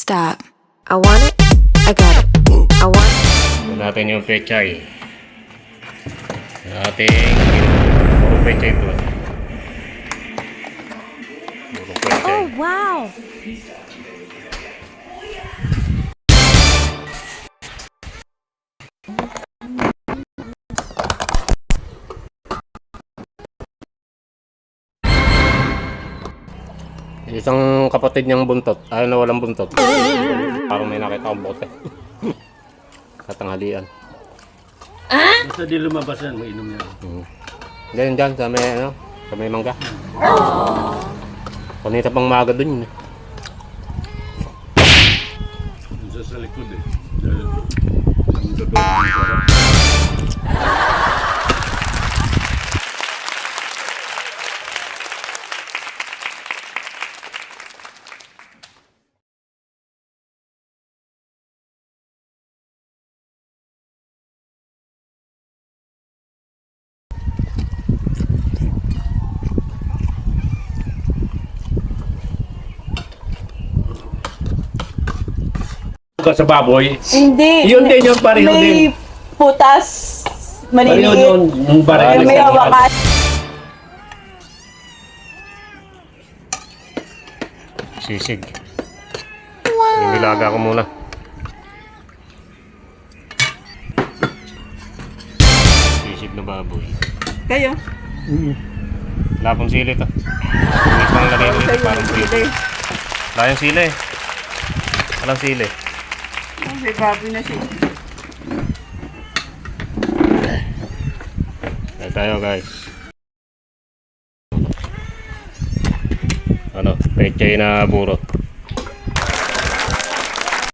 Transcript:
stop. I want it, I got it. I want it. Ito natin yung pechay. Ating puro pechay ito. Puro pechay. Oh, wow. Isang kapatid niyang buntot, ayaw na walang buntot. Parang may nakita akong bote. Katanghalian. Basta di lumabas yan, mainom yan. Diyan, dyan, sa may, ano, sa may mangga. Kanita pang maga dun yun. Isa sa likod eh. Ang totoo ng sarap. Sa baboy. Hindi. Yun din, yung pareho may din. putas, Pareho maliliit. yun, yung pareho. Yung may hawakan. Sisig. Yung nilaga ko muna. Sisig na baboy. Kayo? Wala pong sili to. Yung isang lagay ko dito parang sili. Wala yung sili. Walang sili. May baboy na siya. Kaya tayo guys. Ano, pechay na burot.